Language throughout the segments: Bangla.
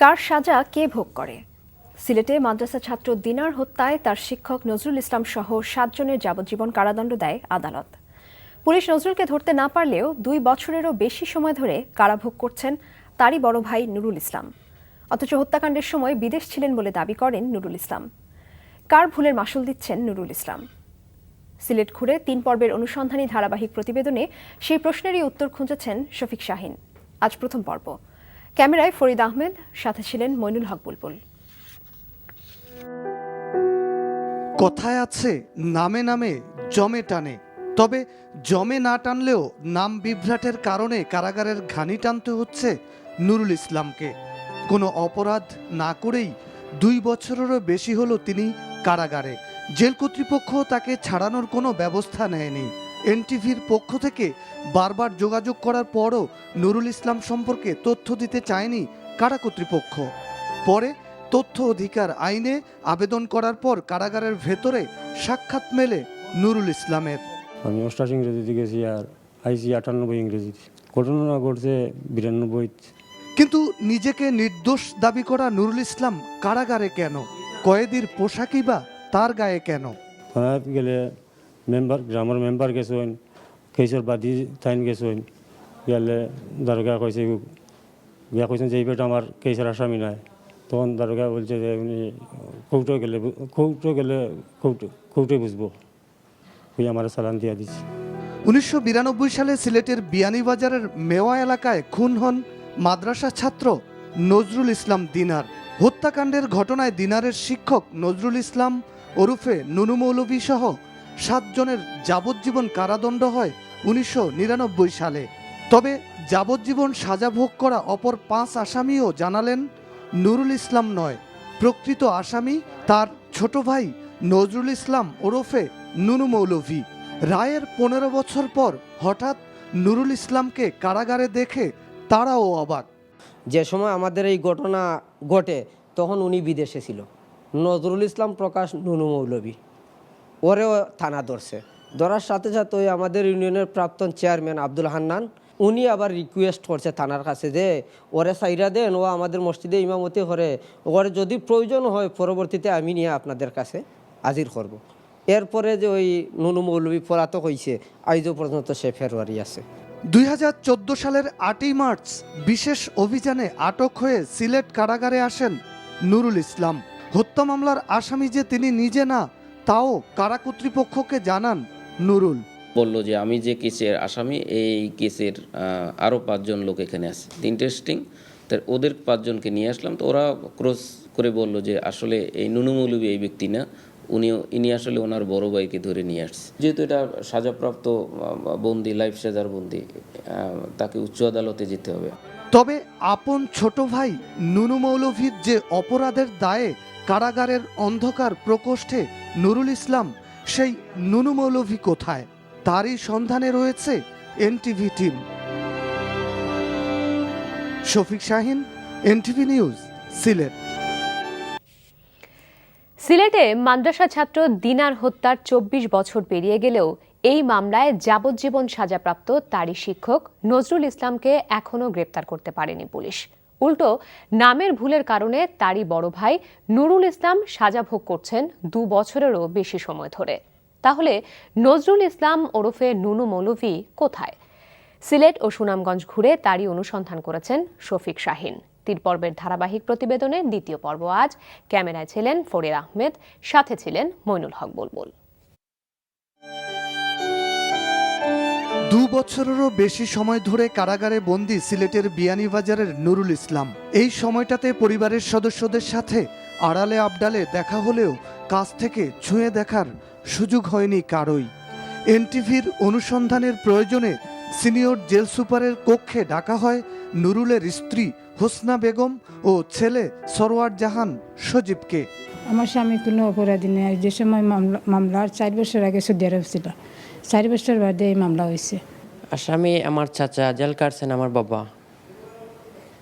কার সাজা কে ভোগ করে? সিলেটে মাদ্রাসা ছাত্র দিনার হত্যায় তার শিক্ষক নজরুল ইসলাম সহ 7 জনের যাবজ্জীবন কারাদণ্ড দেয় আদালত। পুলিশ নজরুলকে ধরতে না পারলেও 2 বছরেরও বেশি সময় ধরে কারাভোগ করছেন তারই বড় ভাই নুরুল ইসলাম। অথচ হত্যাকাণ্ডের সময় বিদেশ ছিলেন বলে দাবি করেন নুরুল ইসলাম। কার ভুলের মাসুল দিচ্ছেন নুরুল ইসলাম? সিলেট ঘুরে 3 পর্বের অনুসন্ধানী ধারাবাহিক প্রতিবেদনে সেই প্রশ্নেরই উত্তর খুঁজেছেন শফিক শাহিন। আজ প্রথম পর্ব। ক্যামেরায় ফরিদ আহমেদ, সাথে ছিলেন মইনুল হক বুলবুল। কথায় আছে নামে নামে জমে টানে, তবে জমে না টানলেও নাম বিভ্রাটের কারণে কারাগারের ঘানি টানতে হচ্ছে নুরুল ইসলামকে। কোনো অপরাধ না করেই 2 বছরেরও বেশি হলো তিনি কারাগারে। জেল কর্তৃপক্ষ তাকে ছাড়ানোর কোনো ব্যবস্থা নেয়নি। এনটিভির পক্ষ থেকে বারবার যোগাযোগ করার পরও নুরুল ইসলাম সম্পর্কে তথ্য দিতে চায়নি কারা কর্তৃপক্ষ। পরে তথ্য অধিকার আইনে আবেদন করার পর কারাগারের ভেতরে সাক্ষাৎ মেলে নুরুল ইসলামের। আমি 88 ইংরেজিতে গেছি আর আইসি 98 ইংরেজিতে। ঘটনা ঘটছে 92। কিন্তু নিজেকে নির্দোষ দাবি করা নুরুল ইসলাম কারাগারে কেন? কয়েদির পোশাকই বা তার গায়ে কেন? থানায় গেলে গ্রামের মেম্বার গেছেন, কেসের বাদী তাইন গেছেন, গেলে দারোগা কইছে গিয়া কইছেন যে এই বেটা আমার কেসের আসামি নাই। তখন দারোগা বলছে যে উনি কৌটে বুঝবো, ওই আমার চালান দিয়া দিচ্ছে। 1992 সালে সিলেটের বিয়ানীবাজারের মেওয়া এলাকায় খুন হন মাদ্রাসা ছাত্র নজরুল ইসলাম দিনার। হত্যাকাণ্ডের ঘটনায় দিনারের শিক্ষক নজরুল ইসলাম ওরফে নুনু মৌলভী সহ 7 জনের যাবজ্জীবন কারাদণ্ড হয় 1999 সালে। তবে যাবজ্জীবন সাজা ভোগ করা অপর 5 আসামিও জানালেন নুরুল ইসলাম নয়, প্রকৃত আসামি তার ছোট ভাই নজরুল ইসলাম ওরফে নুনু মৌলভী। রায়ের 15 বছর পর হঠাৎ নুরুল ইসলামকে কারাগারে দেখে তারাও অবাক। যে সময় আমাদের এই ঘটনা ঘটে তখন উনি বিদেশে ছিল। নজরুল ইসলাম প্রকাশ নুনু মৌলভী, ওরেও থানা ধরছে। ধরার সাথে সাথে ওই আমাদের ইউনিয়নের প্রাক্তন চেয়ারম্যান আব্দুল হান্নান উনি আবার রিকোয়েস্ট করছে থানার কাছে যে ওরে সাইরা দেন, ও আমাদের মসজিদে ইমামতি করে, ওরে যদি প্রয়োজন হয় পরবর্তীতে আমি নিয়ে আপনাদের কাছে হাজির করব। এরপরে যে ওই নুনু মৌলভী পলাতক হয়েছে, আজও পর্যন্ত সে ফেব্রুয়ারি আছে। 2014 সালের 8ই মার্চ বিশেষ অভিযানে আটক হয়ে সিলেট কারাগারে আসেন নুরুল ইসলাম। হত্যা মামলার আসামি যে তিনি নিজে না, তাও কারা কর্তৃপক্ষকে জানান নুরুল। বলল যে আমি যে কেসের আসামি, এই কেসের আরও 5 জন লোক এখানে আছে। ইন্টারেস্টিং, তার ওদের 5 জনকে নিয়ে আসলাম। তো ওরা ক্রস করে বলল যে আসলে এই নুনু মৌলভী এই ব্যক্তি না, ইনি আসলে ওনার বড় ভাইকে ধরে নিয়ে আসছে। যেহেতু এটা সাজাপ্রাপ্ত বন্দি, লাইফ সাজার বন্দি, তাকে উচ্চ আদালতে যেতে হবে। তবে আপন ছোট ভাই নুনু মৌলভীর যে অপরাধের দায়ে কারাগারের অন্ধকার প্রকোষ্ঠে নুরুল ইসলাম, সেই নুনু মৌলভী কোথায়? তারই সন্ধানে রয়েছে NTV team. Shafiq Shahin, NTV news, Sylhet. সিলেটে মাদ্রাসা ছাত্র দিনার হত্যার 24 বছর পেরিয়ে গেলেও এই মামলায় যাবজ্জীবন সাজাপ্রাপ্ত তারই শিক্ষক নজরুল ইসলামকে এখনও গ্রেপ্তার করতে পারেনি পুলিশ। উল্টো নামের ভুলের কারণে তারই বড় ভাই নুরুল ইসলাম সাজা ভোগ করছেন 2 বছরেরও বেশি সময় ধরে। তাহলে নজরুল ইসলাম ওরফে নুনু মৌলভী কোথায়? সিলেট ও সুনামগঞ্জ ঘুরে তারই অনুসন্ধান করেছেন শফিক শাহিন। 3 পর্বের ধারাবাহিক প্রতিবেদনের 2য় পর্ব আজ। ক্যামেরায় ছিলেন ফরিদ আহমেদ, সাথে ছিলেন মইনুল হক বুলবুল। 2 বছরেরও বেশি সময় ধরে কারাগারে বন্দী সিলেটের বিয়ানীবাজারের নুরুল ইসলাম। এই সময়টাতে পরিবারের সদস্যদের সাথে আড়ালে আবডালে দেখা হলেও কাছ থেকে ছুঁয়ে দেখার সুযোগ হয়নি কারোই। এনটিভির অনুসন্ধানের প্রয়োজনে সিনিয়র জেল সুপারের কক্ষে ডাকা হয় নুরুলের স্ত্রী হোসনা বেগম ও ছেলে সরওয়ার জাহান সজীবকে। আমার স্বামী কোনো অপরাধী নেই। যে সময় মামলার 4 বছর আগে সৌদি আরব ছিল, 4 বছর বাদে এই মামলা হয়েছে। আসামি আমার চাচা, জেল কাটছেন আমার বাবা,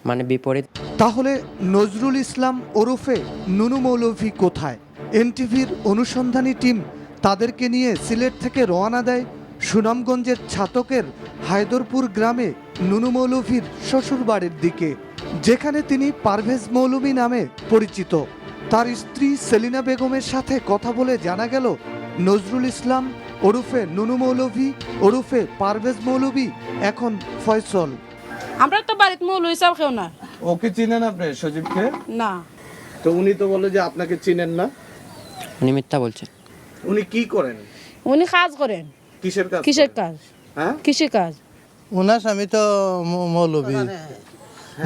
মানে বিপরীত। তাহলে নজরুল ইসলাম ওরফে নুনু মৌলভী কোথায়? এনটিভির অনুসন্ধানী টিম তাদেরকে নিয়ে সিলেট থেকে রওনা দেয় সুনামগঞ্জের ছাতকের হায়দরপুর গ্রামে নুনু মৌলভীর শ্বশুর বাড়ির দিকে। যেখানে তিনি পারভেজ মৌলভী নামে পরিচিত। তার স্ত্রী সেলিনা বেগমের সাথে কথা বলে জানা গেল নজরুল ইসলাম ওরফে নুনু মৌলভী ওরফে পারভেজ মৌলভী এখন ফয়সল। আমরা তো বাড়িতে মৌলভী চাও কেউ না। ওকে চিনেন আপনি সজীবকে? না। তো উনি তো বলে যে আপনাকে চিনেন না। উনি মিথ্যা বলছেন। উনি কি করেন? উনি কাজ করেন। কিসের কাজ? কিসের কাজ? হ্যাঁ, কিসের কাজ? ওনার স্বামী তো মৌলভী,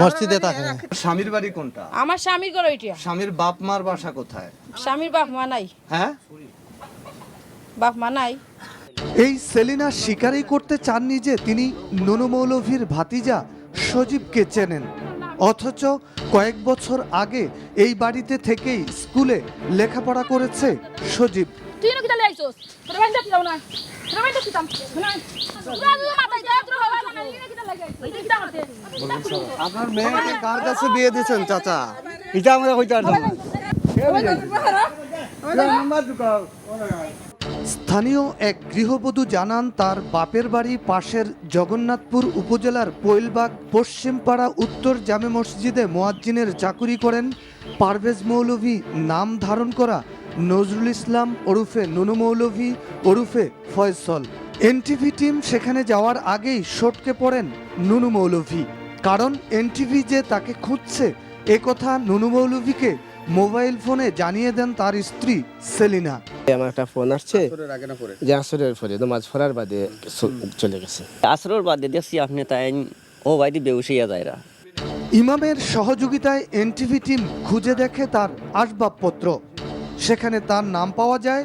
মসজিদে থাকে। স্বামীর বাড়ি কোনটা? আমার স্বামীর ঘর ওইটা। স্বামীর বাপ মার বাসা কোথায়? স্বামীর বাপ মা নাই। হ্যাঁ, বাপ মা নাই। এই সেলিনা স্বীকারই করতে চাননি যে তিনি নুনু মৌলভীর ভাতিজা সজীবকে চেনেন, অথচ কয়েক বছর আগে এই বাড়িতে থেকেই স্কুলে লেখাপড়া করেছে সজীব। তুই না কি তালে আইছস? তোরা বাইন্দা কি দাও না? তোরা বাইন্দা কি দাম? না। তোরা মাথায় যায় তোরা হবা না কি কি তালে আইছস? এই কি দাম আছে? আপনার মেয়েকে কার কাছে বিয়ে দিয়েছেন চাচা? এটা আমরা কইতে পারতাম না। স্থানীয় এক গৃহবধূ জানান তার বাপের বাড়ি পাশের জগন্নাথপুর উপজেলার পৈলবাগ পশ্চিমপাড়া উত্তর জামে মসজিদে মুয়াজ্জিনের চাকুরি করেন পারভেজ মৌলভী নাম ধারণ করা নজরুল ইসলাম ওরফে নুনু মৌলভী ওরফে ফয়সল। এনটিভি টিম সেখানে যাওয়ার আগেই সটকে পড়েন নুনু মৌলভী, কারণ এনটিভি যে তাকে খুঁজছে একথা নুনু মৌলভীকে মোবাইল ফোনে জানিয়ে দেন তার স্ত্রী সেলিনা। আমার একটা ফোন আসছে যে আসরের পরে নামাজ পড়ার বাদে চলে গেছে। আসরের বাদে দেখছি আপনি তাই ও বাড়ি বেউসিয়া যায়রা। ইমামের সহযোগিতায় এনটিভি টিম খুঁজে দেখে তার আসবাবপত্র। সেখানে তার নাম পাওয়া যায়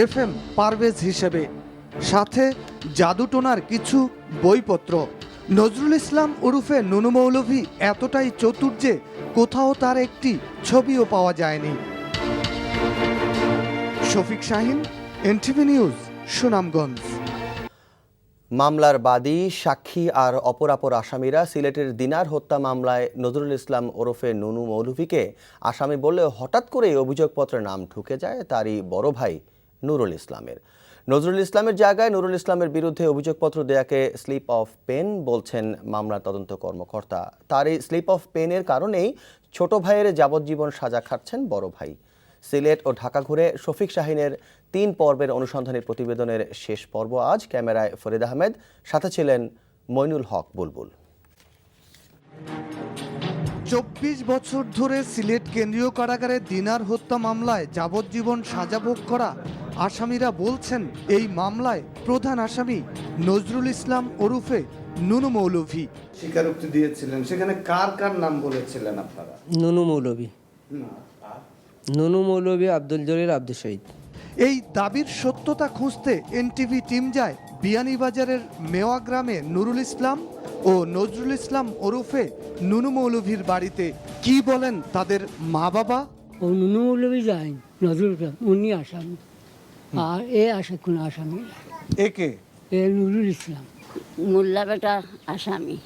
FM পারভেজ হিসেবে, সাথে জাদুটোনার কিছু বইপত্র। নজরুল ইসলাম ওরফে নুনু মৌলভী এতটাই চতুর যে কোথাও তার একটি ছবিও পাওয়া যায়নি। Shafiq Shahin, NTV news, Sunamganj. মামলার বাদী, সাক্ষী আর অপরাপর আসামিরা সিলেটের দিনার হত্যা মামলায় নজরুল ইসলাম ওরফে নুনু মৌলভীকে আসামি বললে হঠাৎ করেই অভিযোগপত্রে নাম ঢুকে যায় তারই বড় ভাই নুরুল ইসলামের। নজরুল ইসলামের জায়গায় নুরুল ইসলামের বিরুদ্ধে অভিযোগপত্র দেয়াকে স্লিপ অফ পেন বলছেন মামলার তদন্ত কর্মকর্তা। তার এই স্লিপ অফ পেনের কারণেই ছোট ভাইয়ের যাবজ্জীবন সাজা খাচ্ছেন বড় ভাই। সিলেট ও ঢাকা ঘুরে শফিক শাহিনের 3 পর্বের অনুসন্ধানী প্রতিবেদনের শেষ পর্ব আজ। ক্যামেরায় ফরিদ আহমেদ, সাথে ছিলেন মইনুল হক বুলবুল। 24 বছর ধরে সিলেট কেন্দ্রীয় কারাগারে দিনার হত্যা মামলায় যাবজ্জীবন সাজা ভোগ করা আসামিরা বলছেন এই মামলায় প্রধান আসামি নজরুল ইসলাম ওরফে নুনু মৌলভী স্বীকারোক্তি দিয়েছিলেন। সেখানে কার কার নাম বলেছিলেন আপনারা? নুনু মৌলভী, নুনু মৌলভী, আব্দুল জলিল, আব্দুল শহীদ। এই দাবির সত্যতা খুঁজতে এনটিভি টিম যায় বিয়ানীবাজারের মেওয়া গ্রামে নুরুল ইসলাম ও নজরুল ইসলাম ওরফে নুনু মৌলভীর বাড়িতে। কি বলেন তাদের মা বাবা? ও নুনু মৌলভী যায়, নজরুল ইসলাম উনি আসামি, আর এ আসে কোন আসামি? একে এ নুরুল ইসলাম মোল্লা বেটা আসামি।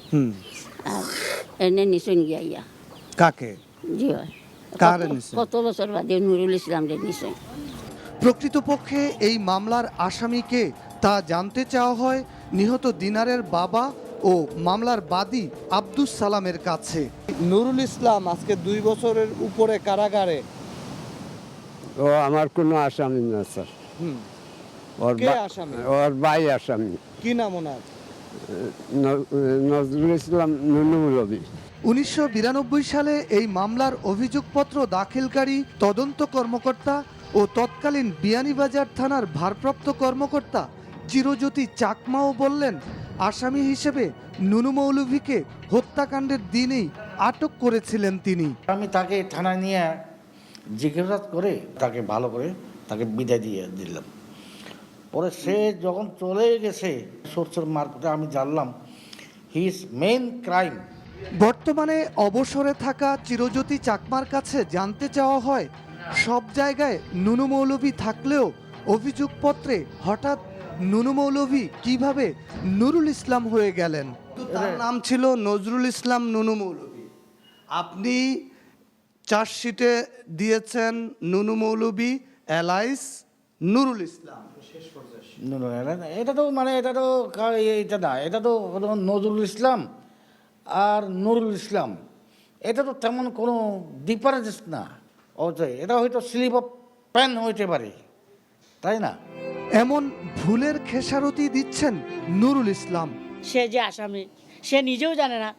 আর এনে নিছেন গিয়া কাকে? জি হয়। কার নিছেন? কত বছর বাদে নুরুল ইসলাম রে নিছেন। প্রকৃতপক্ষে এই মামলার আসামিকে তা জানতে চাওয়া হয় নিহত দিনারের বাবা ও মামলার বাদী আব্দুস সালামের কাছে। নুরুল ইসলাম আজকে 2 বছরের উপরে কারাগারে। ও আমার কোনো আসামি না স্যার। কে আসামি? ওর ভাই আসামি। কি নাম ওনার? নজরুল ইসলাম নুনু মৌলভী। 1992 সালে এই মামলার অভিযোগপত্র দাখিলকারী তদন্ত কর্মকর্তা ও তৎকালীন বিয়ানীবাজার থানার ভারপ্রাপ্ত কর্মকর্তা চিরজ্যোতি চাকমাও বললেন আসামি হিসেবে নুনু মৌলভীকে হত্যাকাণ্ডের দিনেই আটক করেছিলেন তিনি। আমি তাকে থানায় নিয়ে জিজ্ঞাসাবাদ করে তাকে ভালো করে তাকে বিদায় দিয়ে দিলাম। পরে সে যখন চলে গেছে সোর্সের মারফতে আমি জানলাম হিজ মেইন ক্রাইম। বর্তমানে অবসরে থাকা চিরজ্যোতি চাকমার কাছে জানতে চাওয়া হয় সব জায়গায় নুনু মৌলভী থাকলেও অভিযোগপত্রে হঠাৎ নুনু মৌলভী কিভাবে নুরুল ইসলাম হয়ে গেলেন? তার নাম ছিল নজরুল ইসলাম নুনু মৌলভী। আপনি চার্জশিটে দিয়েছেন নুনু মৌলভী এলাইস নুরুল ইসলাম। এটা তো মানে এটা তো এটা না, এটা তো নজরুল ইসলাম আর নুরুল ইসলাম এটা তো তেমন কোনো ডিফারেন্স না, এটা হয়তো স্লিপ অফ প্যান হইতে পারে, তাই না? এমন ভুলের খেসারতি দিচ্ছেন নুরুল ইসলাম। সে যে আসামি সে নিজেও জানে না,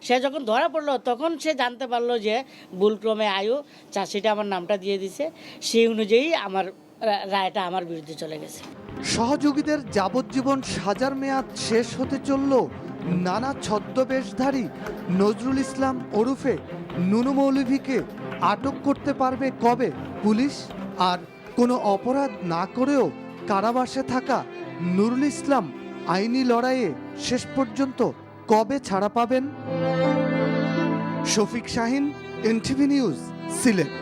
সে যখন ধরা পড়লো তখন সে জানতে পারলো যে ভুলক্রমে আয়ু চাষিটা আমার নামটা দিয়ে দিছে, সেই অনুযায়ী আমার রায়টা আমার বিরুদ্ধে চলে গেছে। সহযোগীদের যাবজ্জীবন সাজার মেয়াদ শেষ হতে চলল, নানা ছদ্মবেশধারী নজরুল ইসলাম ওরফে নুনু মৌলভীকে আটক করতে পারবে কবে পুলিশ? আর কোনো অপরাধ না করেও কারাবাসে থাকা নুরুল ইসলাম আইনি লড়াইয়ে শেষ পর্যন্ত কবে ছাড়া পাবেন? Shafiq Shahin, NTV news, Sylhet.